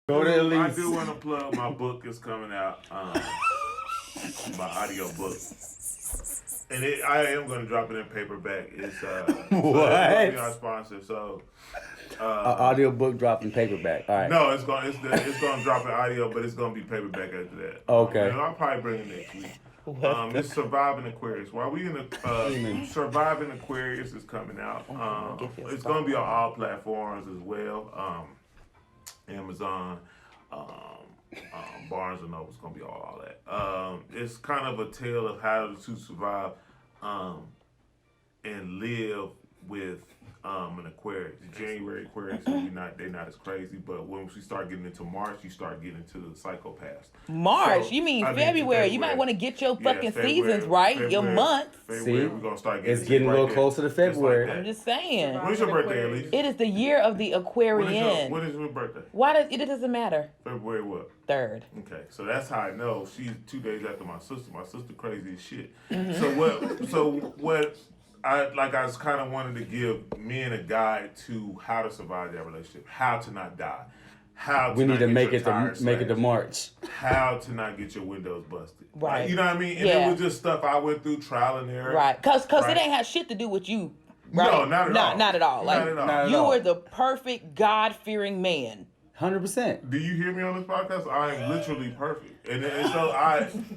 Go to Elise. I do want to plug my book is coming out. My audio book. And I am going to drop it in paperback. It's What? So it's going to be our sponsor. So audio book dropped in paperback. All right. no, it's going to drop in audio, but it's going to be paperback after that. Okay. And I'll probably bring it next week. It's Surviving Aquarius. While we in the Surviving Aquarius is coming out. It's going to be on all platforms as well. Amazon, Barnes and Noble is going to be all that. It's kind of a tale of how to survive and live with an Aquarius. January Aquarius, they're not as crazy, but when we start getting into March, you start getting into the psychopaths. March? So, you mean February? You might want to get your fucking seasons right, your months. February, we're gonna start getting. It's getting a little closer to February. I'm just saying. When's your birthday, Elise? It is the year of the Aquarian. When is your birthday? It doesn't matter. February what? 3rd. Okay, so that's how I know. She's 2 days after my sister. My sister crazy as shit. Mm-hmm. So what I just kind of wanted to give men a guide to how to survive that relationship, how to not die, we need to make it to March, how to not get your windows busted. Right. You know what I mean? And it was just stuff I went through, trial and error. Right. Cause it ain't have shit to do with you. Right? No, not at all. Not at all. Like, not at all. You were the perfect God-fearing man. 100%. Do you hear me on this podcast? I am literally perfect, and so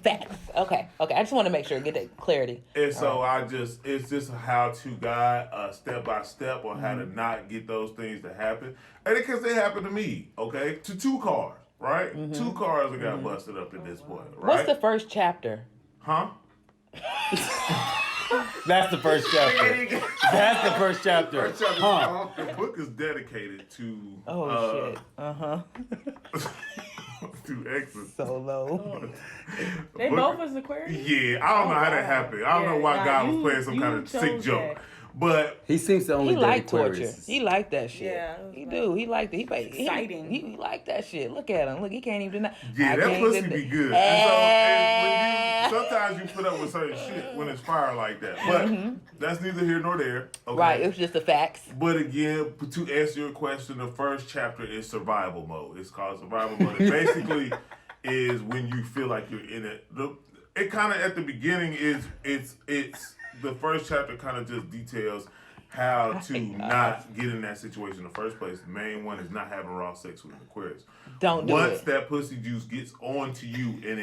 Facts. Okay. I just want to make sure get that clarity. And so it's just a how-to guide, step by step on how to not get those things to happen, and because they happened to me, okay, to 2 cars, right? 2 cars that got busted up at this point, right? What's the first chapter? Huh? That's the first chapter. That's the first chapter. Huh? The book is dedicated to. Oh shit. To exes. Solo. They both was Aquarius? Yeah, I don't know how that happened. I don't know why God was playing some kind of sick joke. But he seems to only like torture. He like that shit. Yeah, he do. He like that. Exciting. He like that shit. Look at him. Look, he can't even do that. Yeah, that pussy be good. And so, sometimes you put up with certain shit when it's fire like that. But that's neither here nor there. Okay? Right, it's just the facts. But again, to answer your question, the first chapter is survival mode. It's called survival mode. It basically is when you feel like you're in it. It kind of at the beginning it's the first chapter kind of just details how to not get in that situation in the first place. The main one is not having raw sex with an Aquarius. Don't do it. Once that pussy juice gets onto you and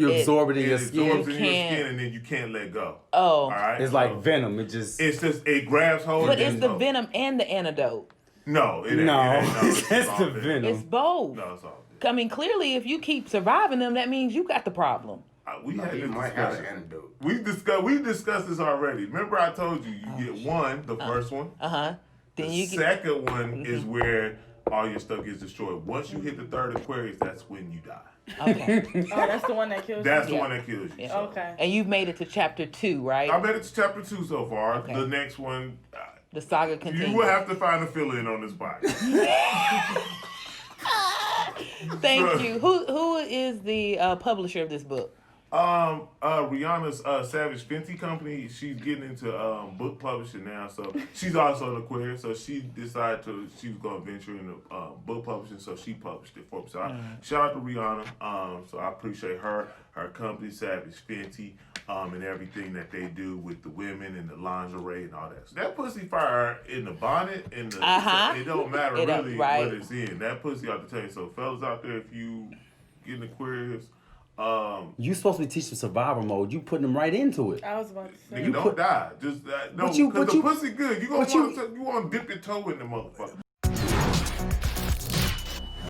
you absorb it in your skin. Absorbs in your skin and then you can't let go. Oh. All right? It's like venom. It grabs hold. But it's the venom and the antidote. No, it ain't. It's the venom. It's both. No, it's all. I mean, clearly, if you keep surviving them, that means you got the problem. We had this might have discussion. an antidote. We discussed this already. Remember, I told you get one, the first one. Then The second one is where all your stuff gets destroyed. Once you hit the 3rd Aquarius, that's when you die. Okay. Oh, that's the one that kills you? That's the one that kills you. Yeah. So. Okay. And you've made it to chapter 2, right? I made it to chapter 2 so far. Okay. The next one, the saga continues. you will have to find a fill-in on this box. Thank you. Who is the publisher of this book? Rihanna's Savage Fenty company. She's getting into book publishing now, so she's also an Aquarius. So she decided she was going to venture into book publishing, so she published it for me. So shout out to Rihanna. So I appreciate her company, Savage Fenty, and everything that they do with the women and the lingerie and all that. So that pussy fire in the bonnet and the it don't matter really what it's in. That pussy ought to tell you. So fellas out there, if you get an Aquarius. You supposed to be teaching survival mode. You putting them right into it. I was about to say. Nigga, don't die. Just no, because the pussy good. You want to dip your toe in the motherfucker.